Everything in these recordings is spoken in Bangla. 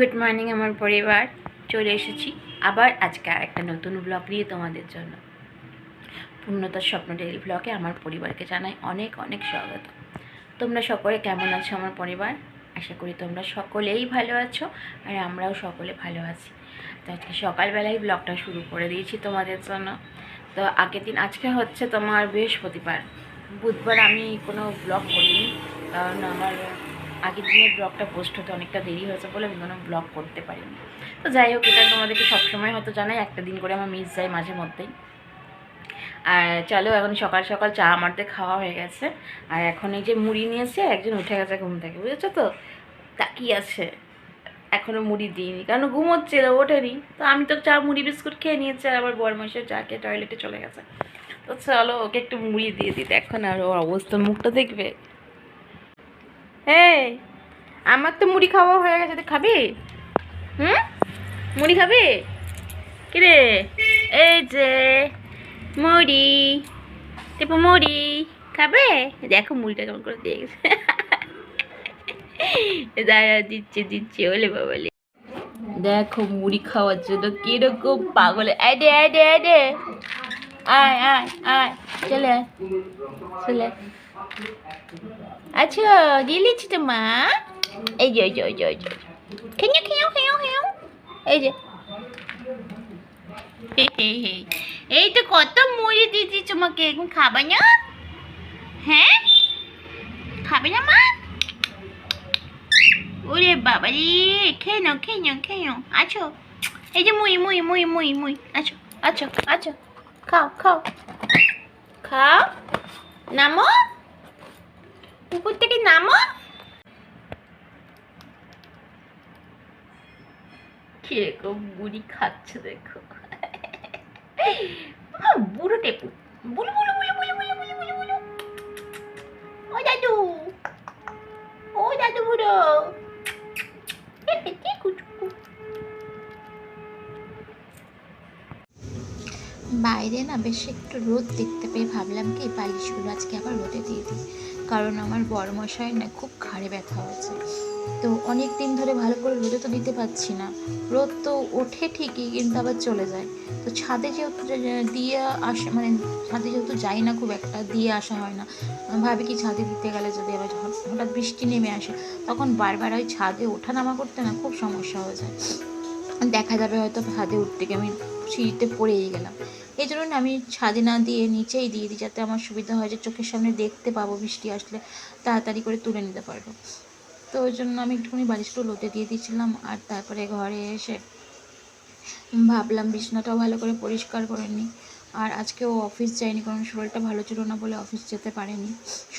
গুড মর্নিং আমার পরিবার, চলে এসেছি আবার আজকে আরেকটা নতুন ব্লগ নিয়ে তোমাদের জন্য। পূর্ণতার স্বপ্ন ডেইলি ব্লগে আমার পরিবারকে জানাই অনেক অনেক স্বাগত। তোমরা সকলে কেমন আছো আমার পরিবার? আশা করি তোমরা সকলেই ভালো আছো আর আমরাও সকলে ভালো আছি। তো আজকে সকালবেলায় ব্লগটা শুরু করে দিয়েছি তোমাদের জন্য। তো আজকে হচ্ছে তোমার বৃহস্পতিবার। বুধবার আমি কোনো ব্লগ করিনি, কারণ আমার আগের দিনের ব্লগটা পোস্ট হতে অনেকটা দেরি হয়েছে বলে আমি কোনো ব্লগ করতে পারিনি। তো যাই হোক, এটা তোমাদেরকে সবসময় হয়তো জানাই, একটা দিন করে আমার মিস যায় মাঝে মধ্যেই। আর চলো, এখন সকাল সকাল চা আমাদের খাওয়া হয়ে গেছে। আর এখন এই যে মুড়ি নিয়েছে, একজন উঠে গেছে ঘুম থেকে, বুঝেছো তো, তাকিয়ে আছে। এখনও মুড়ি দিইনি কারণ ঘুমোচ্ছে, ওঠেনি। তো আমি তো চা মুড়ি বিস্কুট খেয়ে নিয়েছি, আর আবার বরমাসের চা খেয়ে টয়লেটে চলে গেছে। তো চলো ওকে একটু মুড়ি দিয়ে দিই, এখন আর ওর অবস্থা, মুখটা দেখবে। হ্যাঁ, আমার তো মুড়ি খাওয়া হয়ে গেছে, তুই খাবি? মুড়ি খাবি? কিরে, এই যে মুড়ি, টিপু মুড়ি খাবে? দেখো মুড়িটা কেমন করে দিয়ে গেছে। দাঁড়া, দিচ্ছে ওলে বাবালে। দেখো মুড়ি খাওয়ার জন্য কিরকম পাগল। আয় আয় আয় আয়, চলে চলে। আচ্ছা, দিয়ে নিচ্ছি তো মা। এই যে খেয়ে এই যে এই তো কত মুড়ি দিয়েছি তোমাকে, এখন খাবে না? হ্যাঁ, খাবে না মা? ওরে বাবা রে, খেয়ে নাও। আছো, এই যে মুই আছো, খাও। নামো, পুকুর থেকে নামো। কিরকম মুড়ি খাচ্ছে দেখো। বুড়ো টেপু, বুলু ও দাদু বুড়ো। বাইরে না বেশ একটু রোদ দেখতে পেয়ে ভাবলাম কি বালিশগুলো আজকে আবার রোদে দিয়ে দিই, কারণ আমার বড়মশাই না খুব ঘাড়ে ব্যথা হয়েছে। তো অনেক দিন ধরে ভালো করে রোদে তো দিতে পারছি না। রোদ তো ওঠে ঠিকই, কিন্তু আবার চলে যায়। তো ছাদে যেহেতু দিয়ে আসে, মানে ছাদে যেহেতু যাই না খুব একটা, দিয়ে আসা হয় না। ভাবি কি ছাদে দিতে গেলে যদি আবার হঠাৎ বৃষ্টি নেমে আসে, তখন বারবার ওই ছাদে ওঠা নামা করতে না খুব সমস্যা হয়ে যায়। দেখা যাবে হয়তো ছাদে উঠতে গিয়ে আমি সিঁড়িতে পড়েই গেলাম। এই জন্য আমি ছাদে না দিয়ে নিচেই দিয়ে দিই, যাতে আমার সুবিধা হয়, যে চোখের সামনে দেখতে পাবো বৃষ্টি আসলে তাড়াতাড়ি করে তুলে নিতে পারবো। তো ওই জন্য আমি একটুখানি বালিশটা লোটে দিয়ে দিয়েছিলাম। আর তারপরে ঘরে এসে ভাবলাম বিছানাটাও ভালো করে পরিষ্কার করে নিই। আর আজকেও অফিস যায়নি, কারণ শরীরটা ভালো ছিল না বলে অফিস যেতে পারেনি।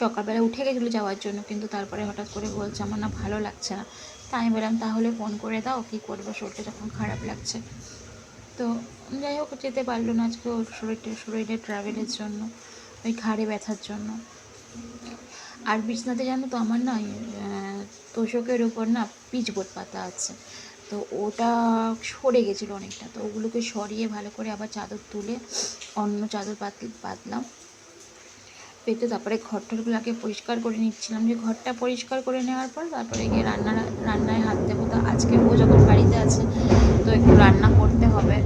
সকালবেলা উঠে গেছিলো যাওয়ার জন্য, কিন্তু তারপরে হঠাৎ করে বলছে আমার না ভালো লাগছে না। তাই আমি বললাম তাহলে ফোন করে দাও, কী করবো, শরীরটা যখন খারাপ লাগছে। তো যাই হোক, যেতে পারলো না আজকে ওর শরীরে ট্রাভেলের জন্য, ওই ঘাড়ে ব্যথার জন্য। আর বিছনাতে জানো তো আমার না তোষকের উপর না পিচবোর্ড পাতা আছে, তো ওটা সরে গেছিলো অনেকটা। তো ওগুলোকে সরিয়ে ভালো করে আবার চাদর তুলে অন্য চাদর পাতলাম পেতে, তারপরে ঘরটাগুলোকে পরিষ্কার করে নিচ্ছিলাম। যে ঘরটা পরিষ্কার করে নেওয়ার পর তারপরে গিয়ে রান্নায় হাত দেবো। তো আজকে ও যখন বাড়িতে আছে তো একটু রান্না করতে হবে।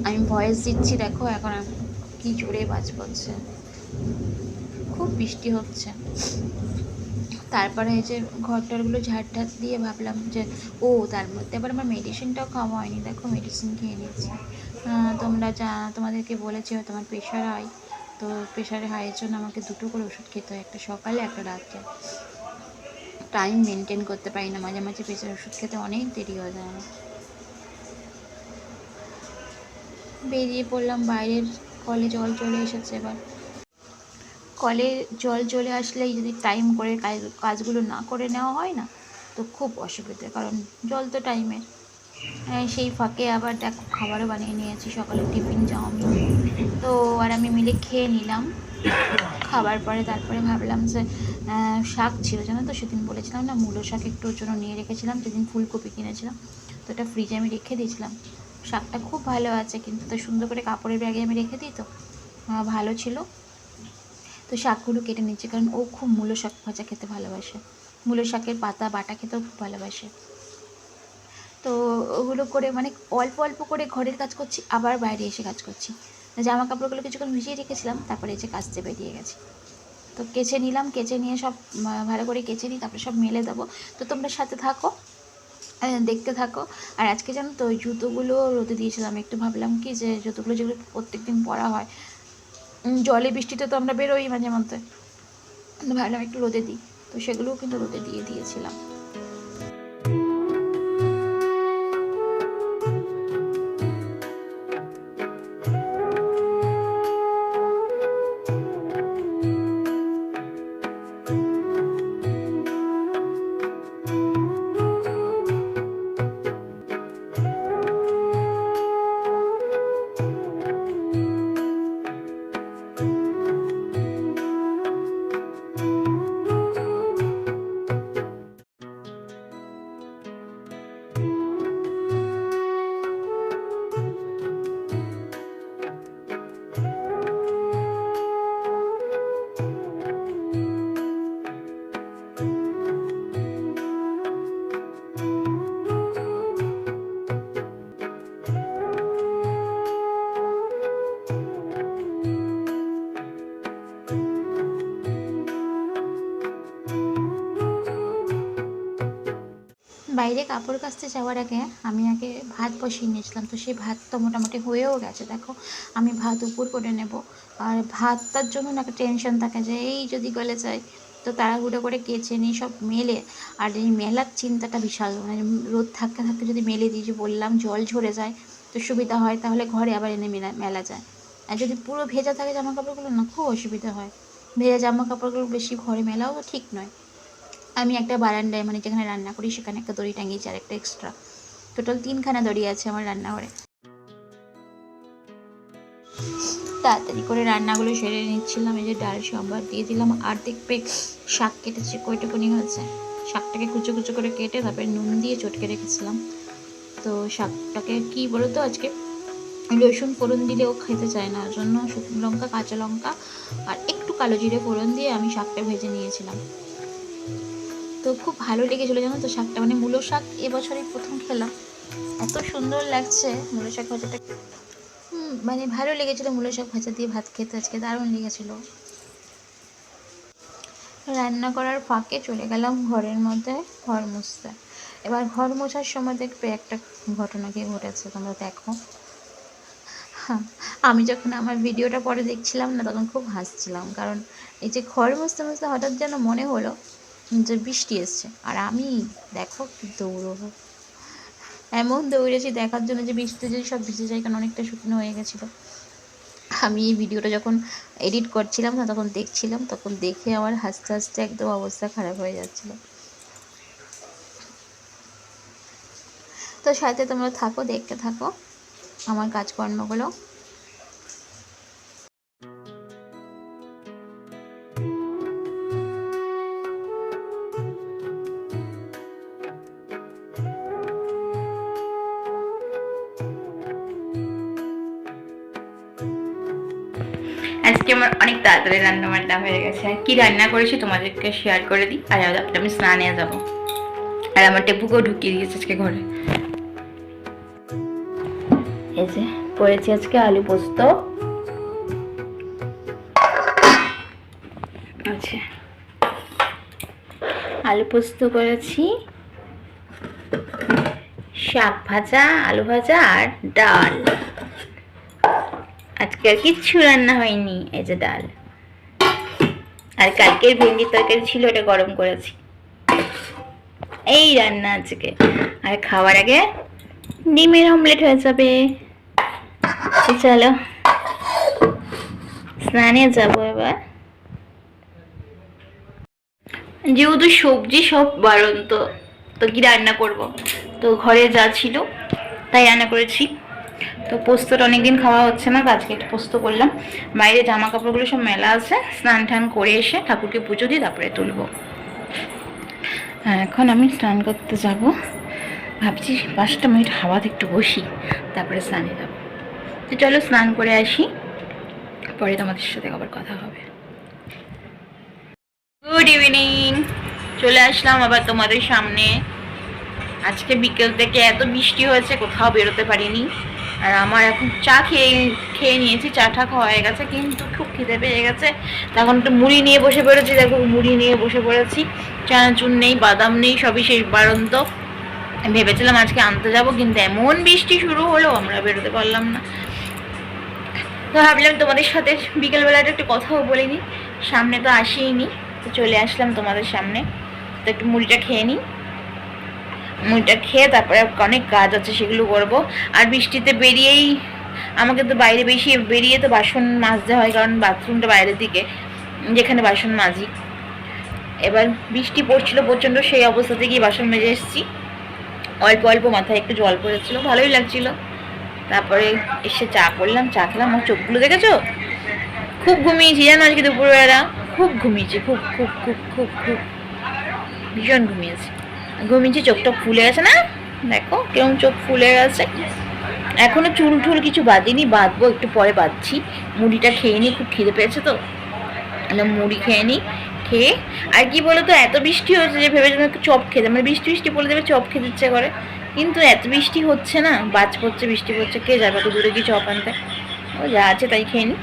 আমি ভয়েস দিচ্ছি, দেখো এখন কি জোরে বাজ পড়ছে, খুব বৃষ্টি হচ্ছে। তারপরে এই যে ঘরটারগুলো ঝাড় দিয়ে ভাবলাম যে তার মধ্যে আবার আমার মেডিসিনটাও খাওয়া হয়নি, দেখো মেডিসিন খেয়ে নিয়েছি। তোমাদেরকে বলেছি তোমার প্রেশার হাই, তো প্রেশারে হাইয়ের জন্য আমাকে 2টো করে ওষুধ খেতে হয়, একটা সকালে একটা রাত্রে। টাইম মেনটেন করতে পারি না, মাঝে মাঝে প্রেশার ওষুধ খেতে অনেক দেরি হয়ে যায় আমার। বেরিয়ে পড়লাম বাইরের, কলে জল চলে এসেছে। এবার কলে জল চলে আসলেই যদি টাইম করে কাজগুলো না করে নেওয়া হয় না তো খুব অসুবিধে, কারণ জল তো টাইমের। সেই ফাঁকে আবার দেখো খাবারও বানিয়ে নিয়েছি, সকালে টিফিন চাউমিন, তো আর আমি মিলে খেয়ে নিলাম। খাবার পরে তারপরে ভাবলাম যে শাক ছিল, জানো তো সেদিন বলেছিলাম না মূলো শাক একটু ওর জন্য নিয়ে রেখেছিলাম, যেদিন ফুলকপি কিনেছিলাম, তো ওটা ফ্রিজে আমি রেখে দিয়েছিলাম। শাকটা খুব ভালো আছে, কিন্তু তো সুন্দর করে কাপড়ের ব্যাগে আমি রেখে দিই, তো ভালো ছিল। তো শাকগুলো কেটে নিচ্ছি, কারণ ও খুব মূলো শাক ভাজা খেতে ভালোবাসে, মূলো শাকের পাতা বাটা খেতেও খুব ভালোবাসে। তো ওগুলো করে মানে অল্প অল্প করে ঘরের কাজ করছি, আবার বাইরে এসে কাজ করছি। জামা কাপড়গুলো কিছুক্ষণ ভিজিয়ে রেখেছিলাম, তারপরে এসে কাচতে বেরিয়ে গেছি। তো কেচে নিলাম, কেচে নিয়ে সব ভালো করে কেচে নিই, তারপরে সব মেলে দেবো। তো তোমরা সাথে থাকো, দেখতে থাকো। আর আজকে জানো তো ওই জুতোগুলো রোদে দিয়েছিলাম, একটু ভাবলাম কি যে জুতোগুলো যেগুলো প্রত্যেক দিন পরা হয়, জলে বৃষ্টিতে তো আমরা বেরোই মাঝে মধ্যে, ভাবলাম একটু রোদে দিই, তো সেগুলোও কিন্তু রোদে দিয়েছিলাম। বাইরে কাপড় কাচতে যাওয়ার আগে আমি আগে ভাত বসিয়ে নিয়েছিলাম, তো সেই ভাত তো মোটামুটি হয়েও গেছে। দেখো আমি ভাত উপর করে নেব, আর ভাতটার জন্য না একটা টেনশন থাকে যে এই যদি গলে যায়, তো তাড়াহুড়ো করে কেচে নিই সব মেলে। আর এই মেলার চিন্তাটা বিশাল, মানে রোদ থাকতে থাকতে যদি মেলে দিই, যে বললাম জল ঝরে যায় তো সুবিধা হয়, তাহলে ঘরে আবার এনে মেলা যায়। আর যদি পুরো ভেজা থাকে জামা কাপড়গুলো না খুব অসুবিধা হয়, ভেজা জামা কাপড়গুলো বেশি ঘরে মেলাও ঠিক নয়। আমি একটা বারান্দায় মানে যেখানে রান্না করি সেখানে একটা দড়ি টাঙিয়েছি, আর একটা এক্সট্রা, টোটাল 3খানা দড়ি আছে আমার রান্নাঘরে। তাড়াতাড়ি করে রান্নাগুলো সেরে নিচ্ছিলাম। এই যে ডাল সম্বার দিয়ে দিলাম, আর দেখবে শাক কেটেছি কয়টুকুনি হয়েছে, শাকটাকে কুচো কুচো করে কেটে তারপরে নুন দিয়ে চটকে রেখেছিলাম। তো শাকটাকে কি বলো তো, আজকে রসুন ফোড়ন দিলেও খেতে চায় না, ওর জন্য শুকনো লঙ্কা কাঁচা লঙ্কা আর একটু কালো জিরে ফোড়ন দিয়ে আমি শাকটা ভেজে নিয়েছিলাম। তো খুব ভালো লেগেছিলো জানো তো শাকটা, মানে মূলো শাক এবছরই প্রথম খেলাম, এত সুন্দর লাগছে মূলো শাক ভাজাটা। মানে ভালো লেগেছিলো মূলো শাক ভাজা দিয়ে ভাত খেতে, আজকে দারুণ লেগেছিলো। রান্না করার ফাঁকে চলে গেলাম ঘরের মধ্যে ঘর মুছতে। এবার ঘর মোছার সময় দেখবে একটা ঘটনা কি ঘটেছে, তোমরা দেখো। হ্যাঁ, আমি যখন আমার ভিডিওটা পরে দেখছিলাম না তখন খুব হাসছিলাম, কারণ এই যে ঘর মুছতে মুছতে হঠাৎ যেন মনে হলো যে বৃষ্টি এসছে, আর আমি দেখো কি দৌড়বো, এমন দৌড়েছি দেখার জন্য যে বৃষ্টিতে যদি সব ভিজে যায়, কারণ অনেকটা শুকনো হয়ে গেছিলো। আমি এই ভিডিওটা যখন এডিট করছিলাম না তখন দেখছিলাম, তখন দেখে আমার হাসতে হাসতে একদম অবস্থা খারাপ হয়ে যাচ্ছিলো। তো সাথে তোমরা থাকো, দেখতে থাকো আমার কাজকর্মগুলো। আজকে আমার অনেক তাড়াতাড়ি রান্না বান্না হয়ে গেছে। আর কি রান্না করেছি তোমাদেরকে শেয়ার করে দিই। আর আমি স্নানে যাবো, আর আমার টেপুকেও ঢুকিয়ে দিয়েছে আজকে ঘরে। এই যে করেছি আজকে আলু পোস্ত, আচ্ছা আলু পোস্ত করেছি, শাক ভাজা, আলু ভাজা আর ডাল। আর কিচ্ছু রান্না হয়নি, এই যে ডাল আর কালকের ভেন্ডির তরকারি ছিল, ওটা গরম করেছি। এই রান্না আজকে। আর খাওয়ার আগে ডিমের অমলেট হয়ে যাবে। চলো স্নানে যাবো এবার। যেহেতু সবজি সব বারণ, তো তো কি রান্না করব, তো ঘরে যা ছিল তাই রান্না করেছি। তো পোস্তটা অনেকদিন খাওয়া হচ্ছে না, আজকে একটু পোস্ত করলাম। বাইরে জামা কাপড়গুলো সব মেলা আছে, স্নান টান করে এসে ঠাকুরকে পুজো দিয়ে তারপরে তুলবো। হ্যাঁ, এখন আমি স্নান করতে যাব, ভাবছি 5টা মিনিট হাওয়াতে একটু বসি, তারপরে স্নানে যাবো। তো চলো স্নান করে আসি, পরে তোমাদের সাথে আবার কথা হবে। গুড ইভিনিং, চলে আসলাম আবার তোমাদের সামনে। আজকে বিকেল থেকে এত বৃষ্টি হয়েছে, কোথাও বেরোতে পারিনি। আর আমার এখন চা খেয়ে নিয়েছি, চাটা খাওয়া হয়ে গেছে, কিন্তু খুব খিদে পেয়ে গেছে। তখন একটু মুড়ি নিয়ে বসে পড়েছি, দেখো মুড়ি নিয়ে বসে পড়েছি। চানাচুর নেই, বাদাম নেই, সবই শেষ বারন্ত। ভেবেছিলাম আজকে আনতে যাব, কিন্তু এমন বৃষ্টি শুরু হলো আমরা বেরোতে পারলাম না। তো ভাবলাম তোমাদের সাথে বিকেলবেলাটা একটু কথাও বলে নিই, সামনে তো আসিনি, তো চলে আসলাম তোমাদের সামনে। তো একটু মুড়িটা খেয়ে নিই, মুড়িটা খেয়ে তারপরে অনেক কাজ আছে সেগুলো করবো। আর বৃষ্টিতে বেরিয়েই আমাকে তো বাইরে বেরিয়ে তো বাসন মাজতে হয়, কারণ বাথরুমটা বাইরের দিকে, যেখানে বাসন মাজি। এবার বৃষ্টি পড়ছিল প্রচণ্ড, সেই অবস্থাতে গিয়ে বাসন মেজে এসেছি। অল্প অল্প মাথায় একটু জল পড়েছিল, ভালোই লাগছিল। তারপরে এসে চা করলাম, চা খেলাম। আমার চোখগুলো দেখেছো, খুব ঘুমিয়েছি জানো আজকে দুপুরবেলা, খুব ঘুমিয়েছি, খুব খুব খুব খুব খুব ভীষণ ঘুমিয়েছি। চোখটা ফুলে গেছে না, দেখো কেমন চোখ ফুলে গেছে। এখনো চুল টুল কিছু বাঁধিনি, বাঁধবো একটু পরে বাঁধছি। মুড়িটা খেয়ে নিই, খুব খিদে পেয়েছে তো, মুড়ি খেয়ে নিই। খেয়ে আর কি বলো তো, এত বৃষ্টি হয়েছে যে ভেবেছিলাম একটু চপ খেতে, মানে বৃষ্টি বৃষ্টি পড়ে দেবে চপ খেতে ইচ্ছে করে, কিন্তু এত বৃষ্টি হচ্ছে না, বাজ পড়ছে, বৃষ্টি পড়ছে, কে যাবে এত দূরে কি চপ আনতে। ও যা আছে তাই খেয়ে নিই।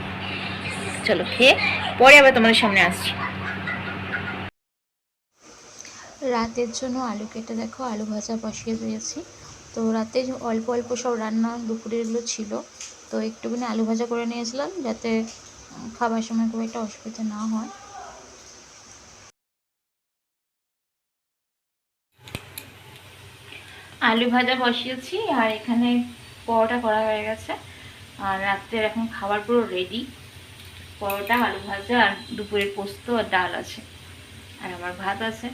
চলো খেয়ে পরে আবার তোমাদের সামনে আসছি। রাতের জন্য আলু কেটে দেখো আলু ভাজা বসিয়ে দিয়েছি। তো রাতে অল্প অল্প সব রান্না দুপুরেরগুলো ছিল, তো একটুখানি আলু ভাজা করে নিয়েছিলাম, যাতে খাবার সময় খুব একটা অসুবিধা না হয়। আলু ভাজা বসিয়েছি, আর এখানে পরোটা করা হয়ে গেছে। আর রাত্রের এখন খাবার পুরো রেডি, পরোটা, আলু ভাজা, আর দুপুরের পোস্ত আর ডাল আছে, আর আমার ভাত আছে।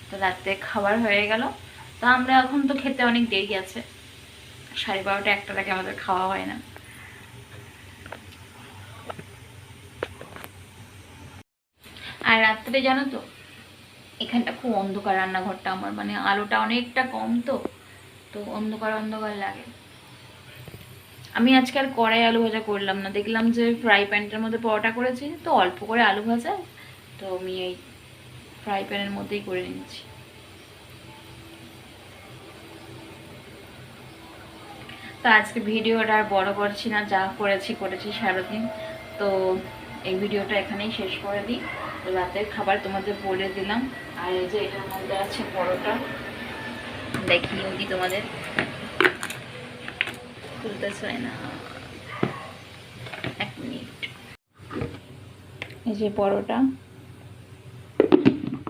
তো রাত্রে খাবার হয়ে গেল। তো আমরা এখন তো খেতে অনেক দেরি আছে, 12:30 1টার আগে আমাদের খাওয়া হয় না। আর রাত্রে জানো তো, এখানটা খুব অন্ধকার, রান্নাঘরটা আমার, মানে আলোটা অনেকটা কম, তো তো অন্ধকার অন্ধকার লাগে। আমি আজকে আর কড়াই আলু ভাজা করলাম না, দেখলাম যে ফ্রাই প্যানটার মধ্যে পরোটা করেছি, তো অল্প করে আলু ভাজা, তো আমি এই ফ্রাই প্যানের মধ্যেই করে নিচ্ছি। তো আজকে ভিডিওটা আর বড় করছি না, যা করেছি সারাদিন। তো এই ভিডিওটা এখানেই শেষ করে দিই। তো রাতের খাবার তোমাদের বলে দিলাম। আর এই যে এটার মধ্যে আছে পরোটা, দেখিয়ে দিই তোমাদের, খুলতে চাই না, 1 মিনিট। এই যে পরোটা,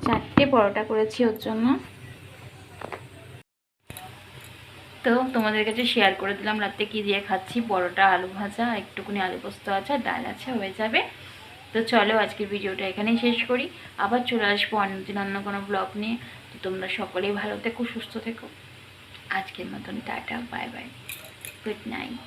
4টে পরোটা করেছি ওর জন্য। তো তোমাদের কাছে শেয়ার করে দিলাম রাতে কি দিয়ে খাচ্ছি, পরোটা, আলু ভাজা, একটুখানি আলু পোস্ত আছে, ডাল আছে, হয়ে যাবে। তো চলো আজকের ভিডিওটা এখানেই শেষ করি, আবার চলে আসবো অন্যদিন অন্য কোনো ব্লগ নিয়ে। তো তোমরা সকলেই ভালো থেকো, সুস্থ থেকো। আজকের মতন tata, bye bye, good night.